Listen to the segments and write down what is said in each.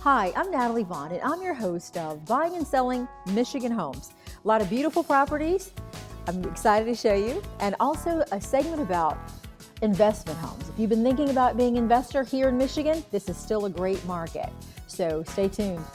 Hi, I'm Natalie Vaughn, and I'm your host of Buying and Selling Michigan Homes. A lot of beautiful properties I'm excited to show you, and also a segment about investment homes. If you've been thinking about being an investor here in Michigan, this is still a great market. So stay tuned.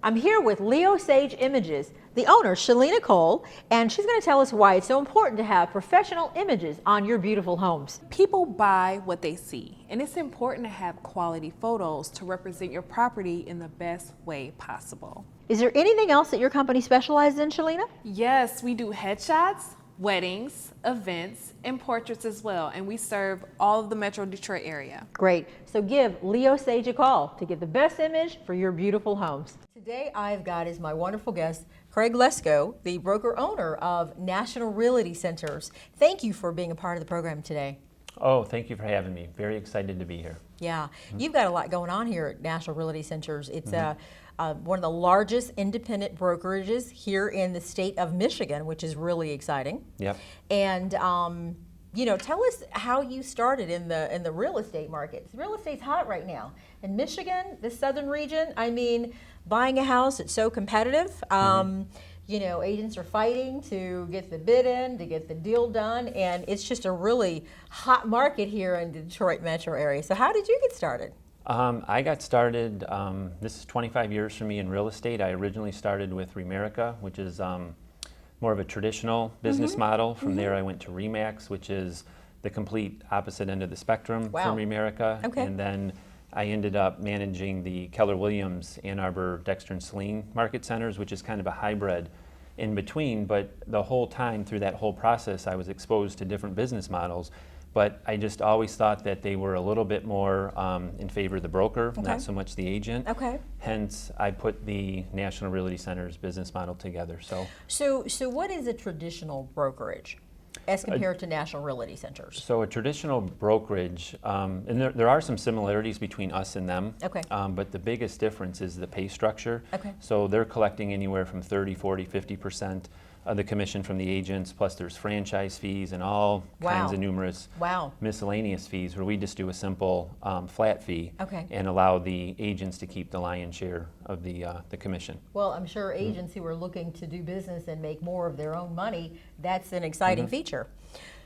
I'm here with Leo Sage Images, the owner, Shalina Cole, and she's going to tell us why it's so important to have professional images on your beautiful homes. People buy what they see, and it's important to have quality photos to represent your property in the best way possible. Is there anything else that your company specializes in, Shalina? Yes, we do headshots, weddings, events, and portraits as well, and we serve all of the Metro Detroit area. Great. So give Leo Sage a call to get the best image for your beautiful homes. Today I've got as my wonderful guest, Craig Lesko, the broker owner of National Realty Centers. Thank you for being a part of the program today. Oh, thank you for having me. Very excited to be here. Yeah, you've got a lot going on here at National Realty Centers. It's one of the largest independent brokerages here in the state of Michigan, which is really exciting. Yep. And you know, tell us how you started in the real estate market. Real estate's hot right now in Michigan, the southern region. I mean, buying a house, it's so competitive. You know, agents are fighting to get the bid in, to get the deal done, and it's just a really hot market here in the Detroit metro area. So how did you get started? I got started, this is 25 years for me in real estate. I originally started with Remerica, which is more of a traditional business model. From there I went to Remax, which is the complete opposite end of the spectrum from Remerica. Okay. And then I ended up managing the Keller Williams, Ann Arbor, Dexter and Saline market centers, which is kind of a hybrid in between. But the whole time through that whole process, I was exposed to different business models. But I just always thought that they were a little bit more in favor of the broker, not so much the agent. Okay. Hence, I put the National Realty Centers business model together. So what is a traditional brokerage as compared to National Realty Centers? So a traditional brokerage, and there are some similarities between us and them. Okay. But the biggest difference is the pay structure. Okay. So they're collecting anywhere from 30, 40, 50% of the commission from the agents, plus there's franchise fees and all kinds of numerous miscellaneous fees, where we just do a simple flat fee and allow the agents to keep the lion's share of the commission. Well, I'm sure agents who are looking to do business and make more of their own money, that's an exciting feature.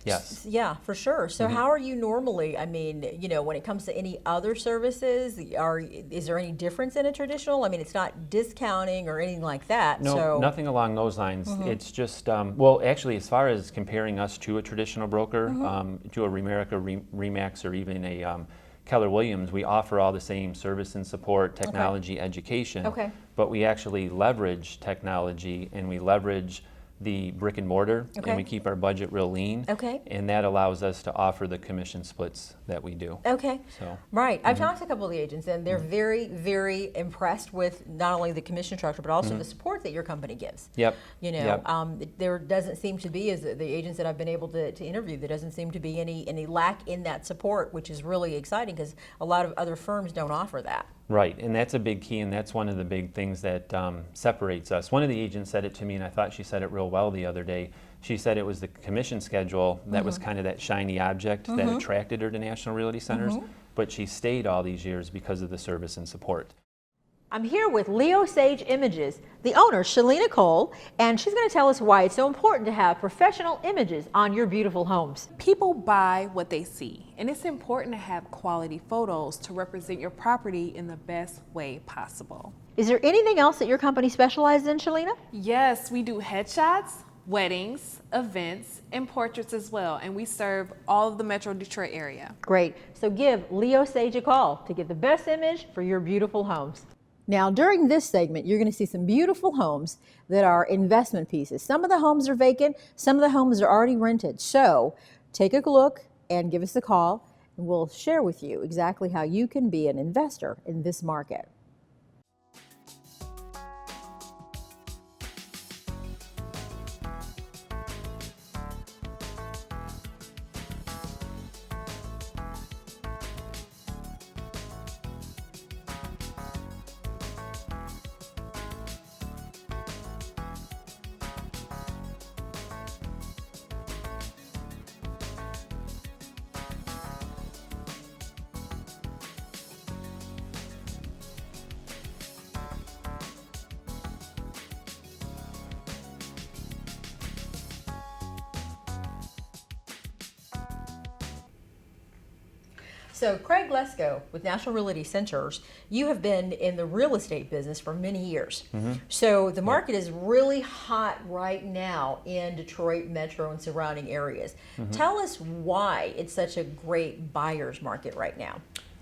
Yes. Yeah, for sure. So how are you normally, I mean, you know, when it comes to any other services, is there any difference in a traditional? I mean, it's not discounting or anything like that. No, nothing along those lines. It's just, well, actually, as far as comparing us to a traditional broker, to a Remerica, Remax, or even a Keller Williams, we offer all the same service and support, technology, education, but we actually leverage technology and we leverage the brick and mortar, Okay. and we keep our budget real lean. Okay. And that allows us to offer the commission splits that we do. Okay. So, Right. I've talked to a couple of the agents, and they're very, very impressed with not only the commission structure, but also the support that your company gives. Yep. You know, there doesn't seem to be, as the agents that I've been able to interview, there doesn't seem to be any lack in that support, which is really exciting because a lot of other firms don't offer that. Right, and that's a big key, and that's one of the big things that separates us. One of the agents said it to me, and I thought she said it real well the other day. She said it was the commission schedule that was kind of that shiny object that attracted her to National Realty Centers, but she stayed all these years because of the service and support. I'm here with Leo Sage Images, the owner, Shalina Cole, and she's going to tell us why it's so important to have professional images on your beautiful homes. People buy what they see, and it's important to have quality photos to represent your property in the best way possible. Is there anything else that your company specializes in, Shalina? Yes, we do headshots, weddings, events, and portraits as well, and we serve all of the Metro Detroit area. Great. So give Leo Sage a call to get the best image for your beautiful homes. Now, during this segment, you're going to see some beautiful homes that are investment pieces. Some of the homes are vacant, some of the homes are already rented. So take a look and give us a call, and we'll share with you exactly how you can be an investor in this market. So Craig Lesko with National Realty Centers, you have been in the real estate business for many years. So the market is really hot right now in Detroit metro and surrounding areas. Tell us why it's such a great buyer's market right now.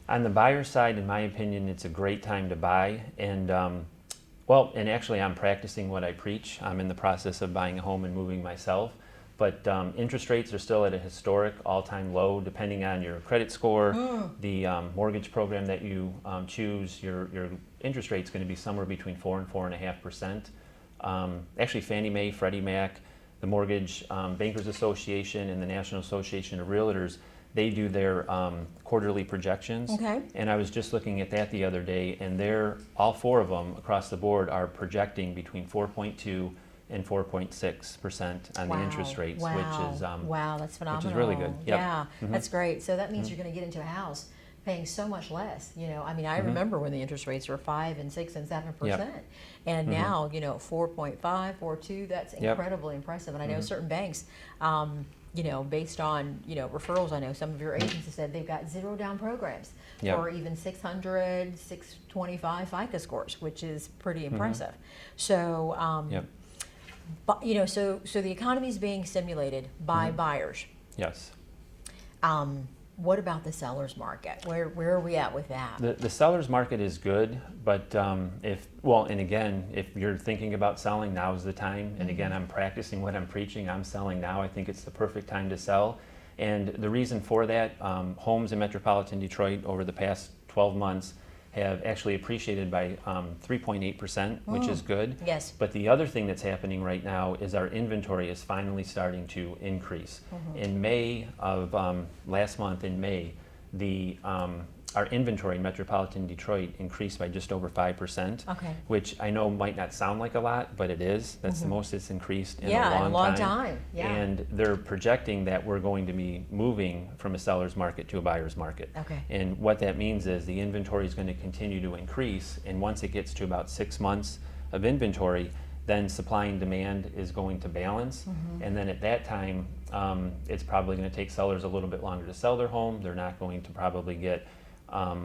On the buyer side, in my opinion, it's a great time to buy. And and actually I'm practicing what I preach. I'm in the process of buying a home and moving myself. But interest rates are still at a historic all-time low, depending on your credit score, the mortgage program that you choose. Your interest rate is going to be somewhere between 4 and 4.5%. Actually, Fannie Mae, Freddie Mac, the Mortgage Bankers Association, and the National Association of Realtors, they do their quarterly projections. Okay. And I was just looking at that the other day, and all four of them across the board are projecting between 4.2 and 4.6% on the interest rates, which is wow, that's phenomenal. Which is really good. Yep. Yeah, that's great. So that means you're going to get into a house paying so much less. You know, I mean, I remember when the interest rates were 5 and 6 and 7%, and now 4.5, 4.2. That's incredibly impressive. And I know certain banks. Based on referrals, I know some of your agents have said they've got zero down programs or even 600, 625 FICO scores, which is pretty impressive. So, but so the economy is being stimulated by buyers. Yes. What about the seller's market? Where are we at with that? The seller's market is good, but if you're thinking about selling, now is the time. And again, I'm practicing what I'm preaching. I'm selling now. I think it's the perfect time to sell. And the reason for that, homes in metropolitan Detroit over the past 12 months have actually appreciated by 3.8%, which is good. Yes. But the other thing that's happening right now is our inventory is finally starting to increase. In May of last month, our inventory in metropolitan Detroit increased by just over 5%, which I know might not sound like a lot, but it is. That's the most it's increased in a long time. Yeah. And they're projecting that we're going to be moving from a seller's market to a buyer's market. Okay. And what that means is the inventory is going to continue to increase, and once it gets to about 6 months of inventory, then supply and demand is going to balance. And then at that time, it's probably going to take sellers a little bit longer to sell their home. They're not going to probably get a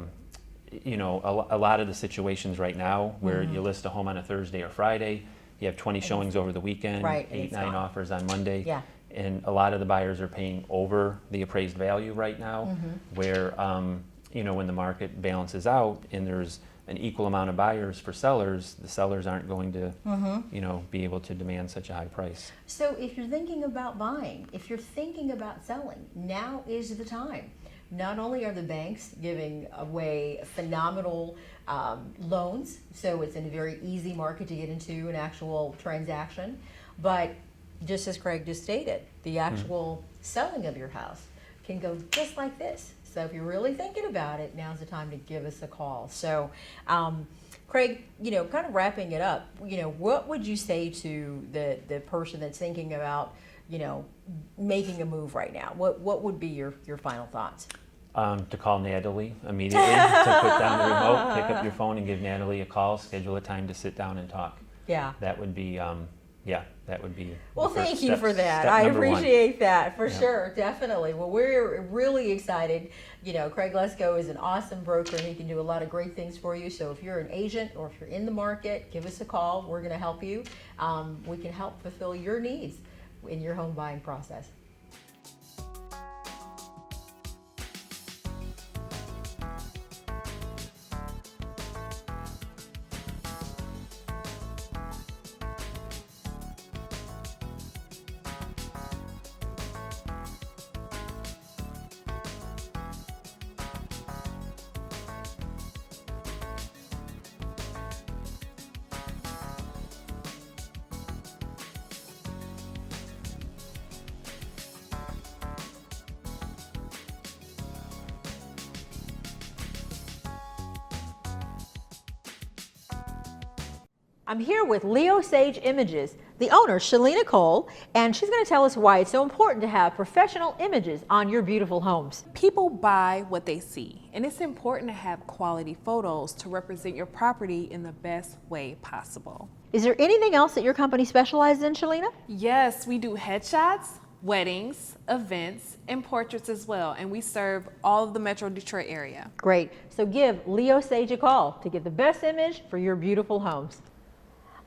lot of the situations right now where you list a home on a Thursday or Friday, you have 20 showings over the weekend, 8, 9 offers on Monday, and a lot of the buyers are paying over the appraised value right now, where when the market balances out and there's an equal amount of buyers for sellers, the sellers aren't going to, be able to demand such a high price. So if you're thinking about buying, if you're thinking about selling, now is the time. Not only are the banks giving away phenomenal loans, so it's in a very easy market to get into an actual transaction, but just as Craig just stated, the actual selling of your house can go just like this. So if you're really thinking about it, now's the time to give us a call. So, Craig, kind of wrapping it up, what would you say to the person that's thinking about, making a move right now? What would be your final thoughts? To call Natalie immediately, to put down the remote, pick up your phone and give Natalie a call, schedule a time to sit down and talk. Yeah. That would be, that would be. Well, the first thank you step- for that. step I number one. appreciate that for Yeah. sure, definitely. Well, we're really excited. Craig Lesko is an awesome broker and he can do a lot of great things for you. So if you're an agent or if you're in the market, give us a call. We're going to help you. We can help fulfill your needs in your home buying process. I'm here with Leo Sage Images, the owner, Shalina Cole, and she's going to tell us why it's so important to have professional images on your beautiful homes. People buy what they see, and it's important to have quality photos to represent your property in the best way possible. Is there anything else that your company specializes in, Shalina? Yes, we do headshots, weddings, events, and portraits as well, and we serve all of the Metro Detroit area. Great. So give Leo Sage a call to get the best image for your beautiful homes.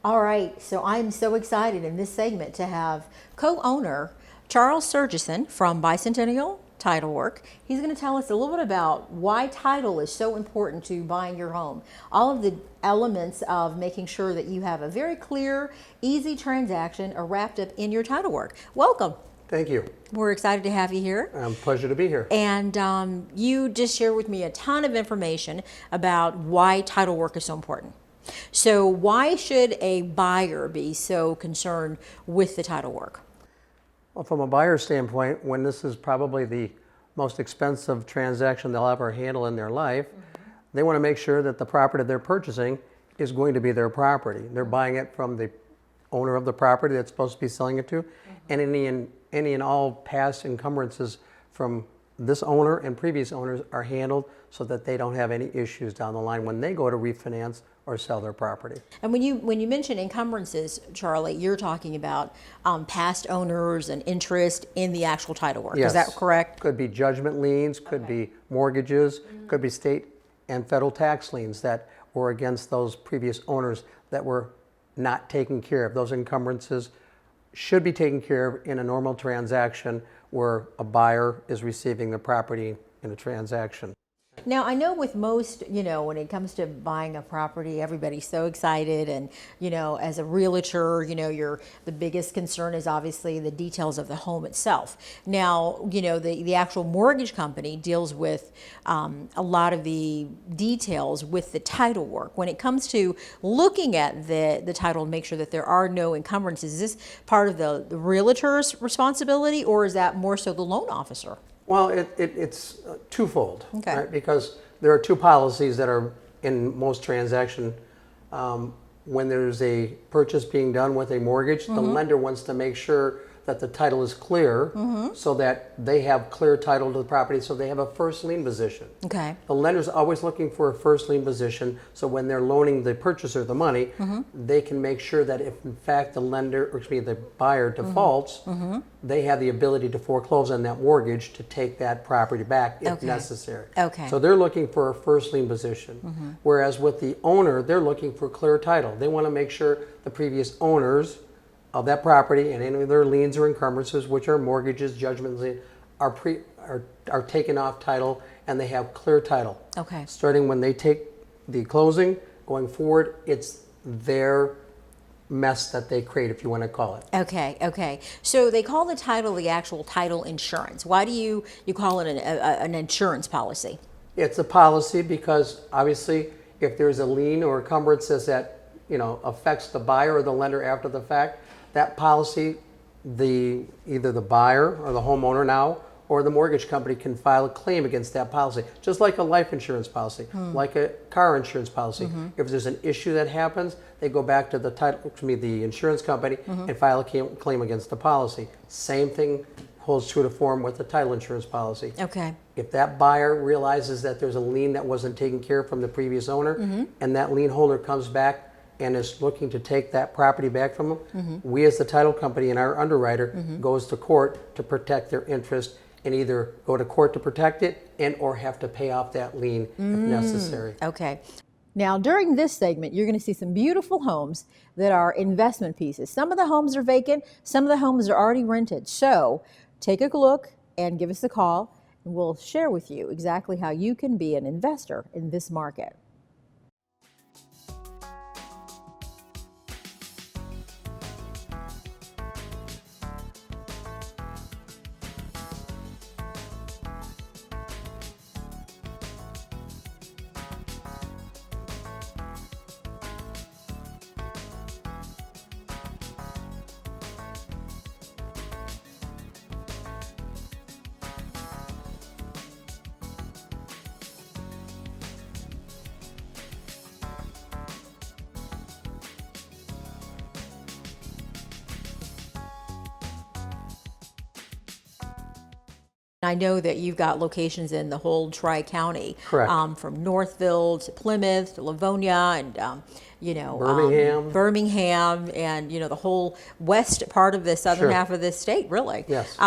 All right, so I'm so excited in this segment to have co-owner Charles Surgison from Bicentennial Title Work. He's going to tell us a little bit about why title is so important to buying your home. All of the elements of making sure that you have a very clear, easy transaction are wrapped up in your title work. Welcome. Thank you. We're excited to have you here. Pleasure to be here. And you just shared with me a ton of information about why title work is so important. So why should a buyer be so concerned with the title work? Well, from a buyer standpoint, when this is probably the most expensive transaction they'll ever handle in their life, they want to make sure that the property they're purchasing is going to be their property. They're buying it from the owner of the property that's supposed to be selling it to, and any and all past encumbrances from this owner and previous owners are handled so that they don't have any issues down the line when they go to refinance or sell their property. And when you mention encumbrances, Charlie, you're talking about past owners and interest in the actual title work. Yes. Is that correct? Could be judgment liens, could be mortgages, could be state and federal tax liens that were against those previous owners that were not taken care of. Those encumbrances should be taken care of in a normal transaction where a buyer is receiving the property in a transaction. Now, I know with most, when it comes to buying a property, everybody's so excited. And, as a realtor, the biggest concern is obviously the details of the home itself. Now, the actual mortgage company deals with a lot of the details with the title work. When it comes to looking at the title and make sure that there are no encumbrances, is this part of the realtor's responsibility, or is that more so the loan officer? Well, it's twofold, Okay. right? Because there are two policies that are in most transaction. When there's a purchase being done with a mortgage, the lender wants to make sure that the title is clear so that they have clear title to the property, so they have a first lien position. Okay. The lender's always looking for a first lien position, so when they're loaning the purchaser the money, they can make sure that if in fact the buyer defaults, they have the ability to foreclose on that mortgage to take that property back if Okay. necessary. Okay. So they're looking for a first lien position. Whereas with the owner, they're looking for clear title. They want to make sure the previous owners of that property and any of their liens or encumbrances, which are mortgages, judgment liens, are taken off title and they have clear title. Okay. Starting when they take the closing. Going forward, it's their mess that they create, if you want to call it. Okay, okay. So they call the title the actual title insurance. Why do you call it an insurance policy? It's a policy because obviously if there's a lien or encumbrances that, affects the buyer or the lender after the fact, that policy, either the buyer or the homeowner now or the mortgage company can file a claim against that policy, just like a life insurance policy, like a car insurance policy. If there's an issue that happens, they go back to the insurance company and file a claim against the policy. Same thing holds true to form with the title insurance policy. Okay. If that buyer realizes that there's a lien that wasn't taken care of from the previous owner, and that lien holder comes back and is looking to take that property back from them, we as the title company and our underwriter goes to court to protect their interest and either go to court to protect it and or have to pay off that lien if necessary. Okay. Now, during this segment, you're going to see some beautiful homes that are investment pieces. Some of the homes are vacant, some of the homes are already rented. So take a look and give us a call, and we'll share with you exactly how you can be an investor in this market. I know that you've got locations in the whole Tri-County. Correct. From Northville to Plymouth to Livonia and, Birmingham. and, the whole west part of the southern Sure. half of this state, really. Yes.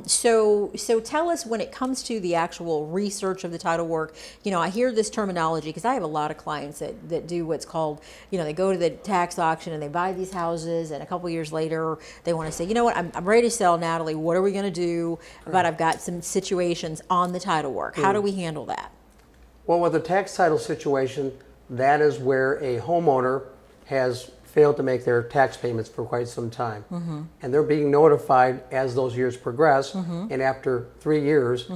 So tell us, when it comes to the actual research of the title work, I hear this terminology because I have a lot of clients that do what's called, they go to the tax auction and they buy these houses, and a couple years later they want to say, I'm ready to sell, Natalie, what are we going to do? But I've got some situations on the title work. How do we handle that? Well, with the tax title situation, that is where a homeowner has failed to make their tax payments for quite some time. And they're being notified as those years progress. And after 3 years,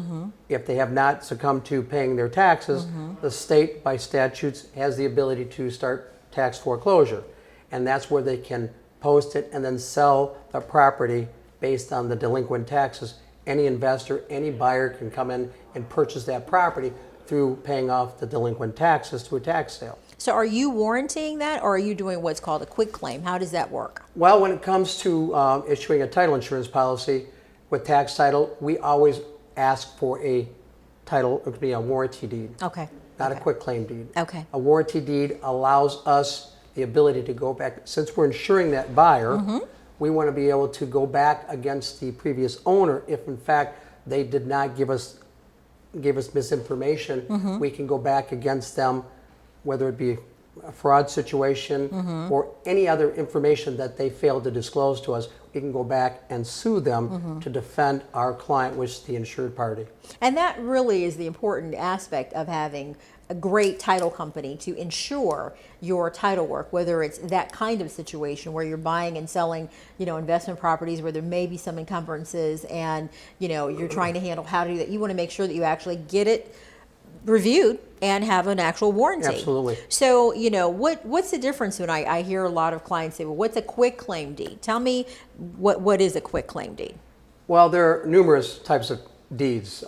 if they have not succumbed to paying their taxes, the state, by statutes, has the ability to start tax foreclosure. And that's where they can post it and then sell the property based on the delinquent taxes. Any investor, any buyer can come in and purchase that property through paying off the delinquent taxes to a tax sale. So are you warranting that, or are you doing what's called a quick claim? How does that work? Well, when it comes to issuing a title insurance policy with tax title, we always ask for a title, it could be a warranty deed, Okay. not a quick claim deed. Okay. A warranty deed allows us the ability to go back, since we're insuring that buyer, we want to be able to go back against the previous owner if in fact they did not give us misinformation. We can go back against them, whether it be a fraud situation or any other information that they failed to disclose to us. We can go back and sue them to defend our client, which is the insured party. And that really is the important aspect of having a great title company to insure your title work, whether it's that kind of situation where you're buying and selling, investment properties where there may be some encumbrances and, you're trying to handle how to do that. You want to make sure that you actually get it reviewed and have an actual warranty. Absolutely. So, what's the difference when I hear a lot of clients say, well, what's a quick claim deed? Tell me what is a quick claim deed? Well, there are numerous types of deeds.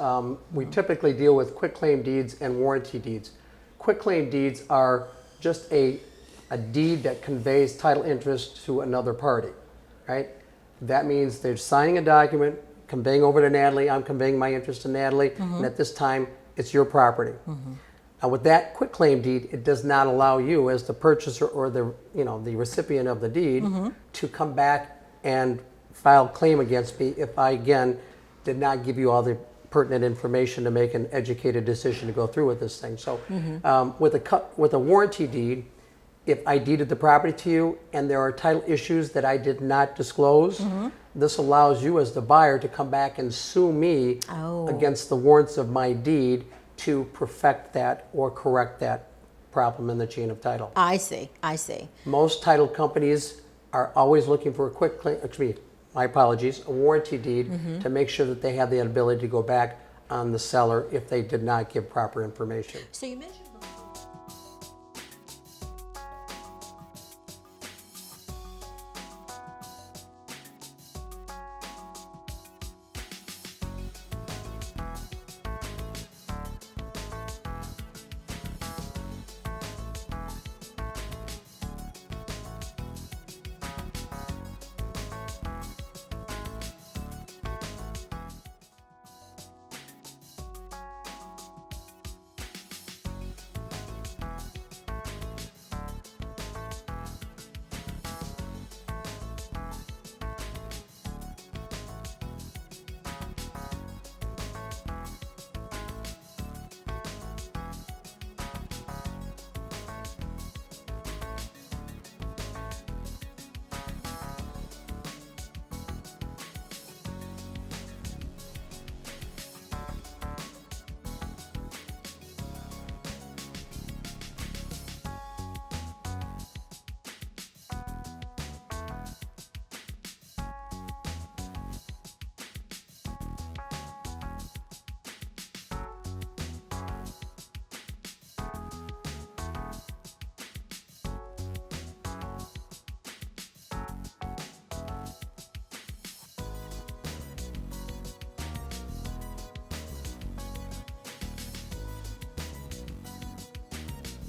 We typically deal with quick claim deeds and warranty deeds. Quick claim deeds are just a deed that conveys title interest to another party, right? That means they're signing a document, conveying over to Natalie, I'm conveying my interest to Natalie, and at this time, it's your property. Now, with that quick claim deed, it does not allow you as the purchaser or the recipient of the deed to come back and file claim against me if I, again, did not give you all the pertinent information to make an educated decision to go through with this thing. So with a warranty deed, if I deeded the property to you and there are title issues that I did not disclose, this allows you as the buyer to come back and sue me against the warrants of my deed to perfect that or correct that problem in the chain of title. I see, I see. Most title companies are always looking for a quick claim, excuse me, my apologies, a warranty deed to make sure that they have the ability to go back on the seller if they did not give proper information. So you mentioned.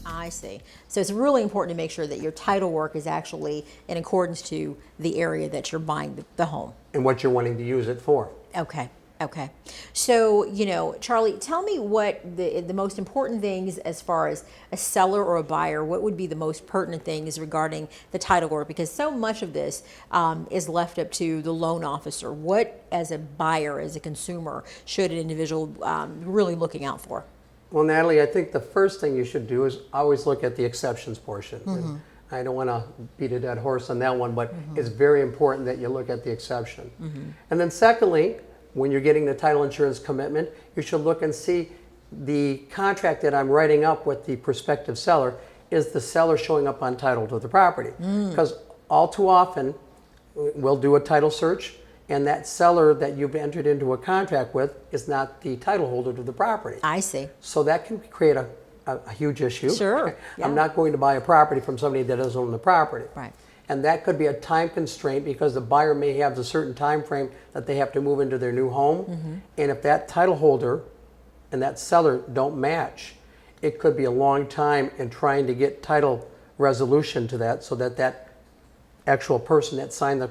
I see. So it's really important to make sure that your title work is actually in accordance to the area that you're buying the home. And what you're wanting to use it for. Okay. Okay. So, you know, Charlie, tell me what the most important things as far as a seller or a buyer, what would be the most pertinent things regarding the title work? Because so much of this is left up to the loan officer. What, as a buyer, as a consumer, should an individual really looking out for? Well, Natalie, I think the first thing you should do is always look at the exceptions portion. And I don't want to beat a dead horse on that one, but it's very important that you look at the exception. And then secondly, when you're getting the title insurance commitment, you should look and see the contract that I'm writing up with the prospective seller. Is the seller showing up on title to the property? Because all too often, we'll do a title search, and that seller that you've entered into a contract with is not the title holder to the property. I see. So that can create a huge issue. Sure. Yeah. I'm not going to buy a property from somebody that doesn't own the property. Right. And that could be a time constraint because the buyer may have a certain time frame that they have to move into their new home. And if that title holder and that seller don't match, it could be a long time in trying to get title resolution to that so that that actual person that signed the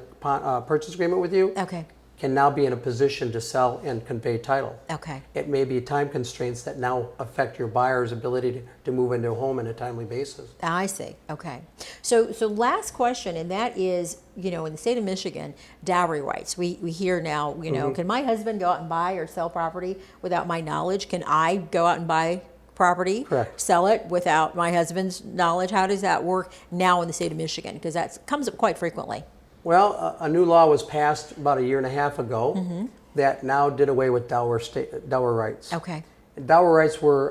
purchase agreement with you Okay. can now be in a position to sell and convey title. Okay. It may be time constraints that now affect your buyer's ability to move into a home on a timely basis. I see. Okay. So last question, and that is, you know, in the state of Michigan, dowry rights. We hear now, you know, can my husband go out and buy or sell property without my knowledge? Can I go out and buy property, Correct. sell it without my husband's knowledge? How does that work now in the state of Michigan? Because that comes up quite frequently. Well, a new law was passed about a year and a half ago that now did away with dower rights. Okay. Dower rights were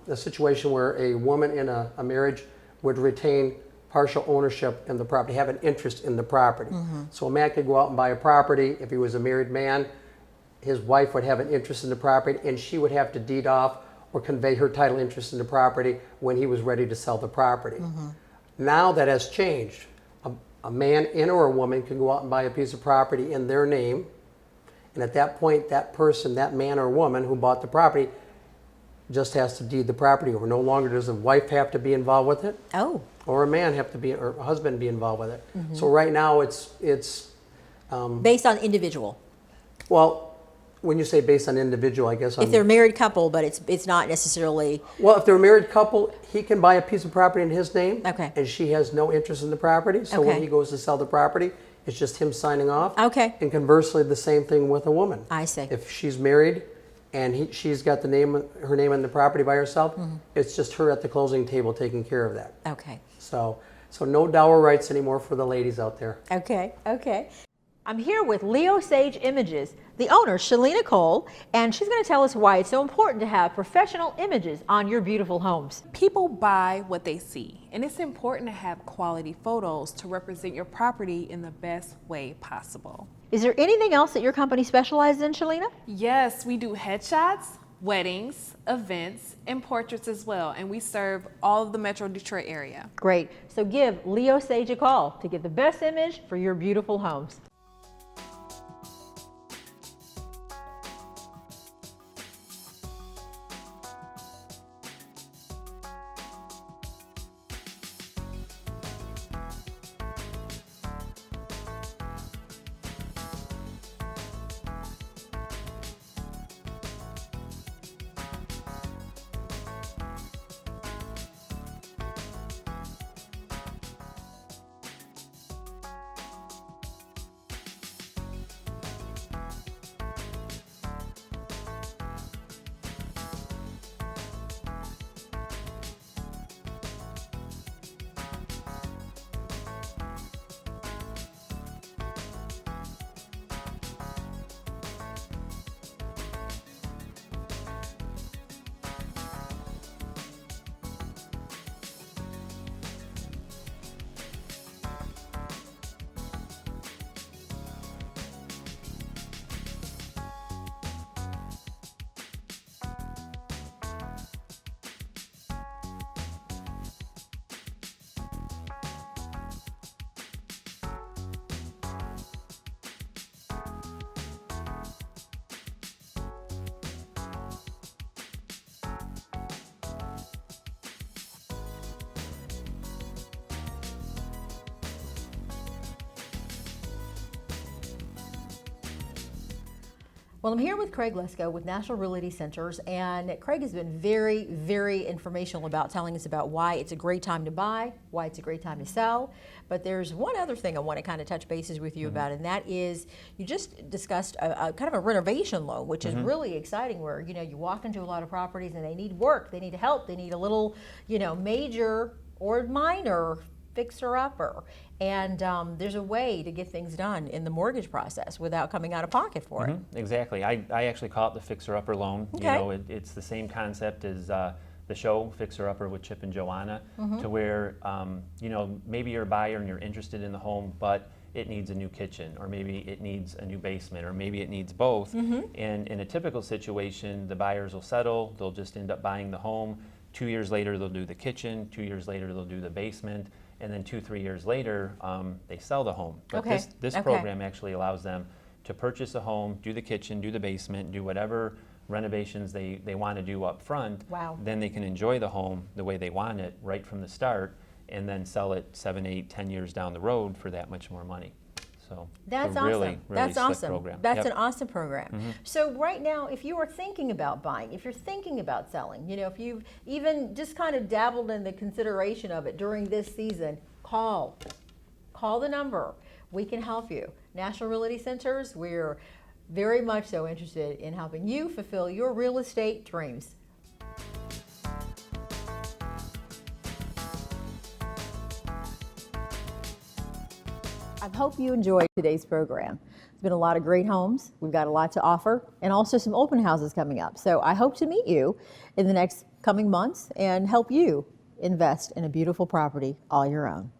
a situation where a woman in a marriage would retain partial ownership in the property, have an interest in the property. So a man could go out and buy a property. If he was a married man, his wife would have an interest in the property, and she would have to deed off or convey her title interest in the property when he was ready to sell the property. Now that has changed. A man and or a woman can go out and buy a piece of property in their name, and at that point, that person, that man or woman who bought the property, just has to deed the property over. No longer does the wife have to be involved with it, Oh. or a man have to be, or a husband be involved with it. So right now, it's Based on individual. well, when you say based on individual, I guess If they're a married couple, but it's not necessarily. well, if they're a married couple, he can buy a piece of property in his name, Okay. and she has no interest in the property. So when Okay. he goes to sell the property, it's just him signing off. Okay. And conversely, the same thing with a woman. I see. If she's married and she's got her name on the property by herself, it's just her at the closing table taking care of that. Okay. So no dower rights anymore for the ladies out there. Okay. Okay. I'm here with Leo Sage Images, the owner, Shalina Cole, and she's going to tell us why it's so important to have professional images on your beautiful homes. People buy what they see, and it's important to have quality photos to represent your property in the best way possible. Is there anything else that your company specializes in, Shalina? Yes, we do headshots, weddings, events, and portraits as well, and we serve all of the Metro Detroit area. Great. So give Leo Sage a call to get the best image for your beautiful homes. Well, I'm here with Craig Lesko with National Realty Centers, and Craig has been very, very informational about telling us about why it's a great time to buy, why it's a great time to sell. But there's one other thing I want to kind of touch bases with you about, and that is you just discussed a kind of a renovation loan, which is really exciting, where you walk into a lot of properties and they need work, they need help, they need a little major or minor fixer-upper, and there's a way to get things done in the mortgage process without coming out of pocket for it. Exactly. I actually call it the fixer-upper loan. Okay. It's the same concept as the show Fixer-Upper with Chip and Joanna, to where maybe you're a buyer and you're interested in the home, but it needs a new kitchen, or maybe it needs a new basement, or maybe it needs both. And in a typical situation, the buyers will settle. They'll just end up buying the home. 2 years later, they'll do the kitchen. 2 years later, they'll do the basement. And then 2-3 years later, they sell the home. But this program actually allows them to purchase a home, do the kitchen, do the basement, do whatever renovations they want to do up front. Wow. Then they can enjoy the home the way they want it right from the start, and then sell it 7, 8, 10 years down the road for that much more money. So that's it's a awesome. really That's slick awesome. program. That's Yep. an awesome program. So right now, if you are thinking about buying, if you're thinking about selling, if you've even just kind of dabbled in the consideration of it during this season, call the number. We can help you. National Realty Centers, we're very much so interested in helping you fulfill your real estate dreams. I hope you enjoyed today's program. There's been a lot of great homes. We've got a lot to offer, and also some open houses coming up. So I hope to meet you in the next coming months and help you invest in a beautiful property all your own.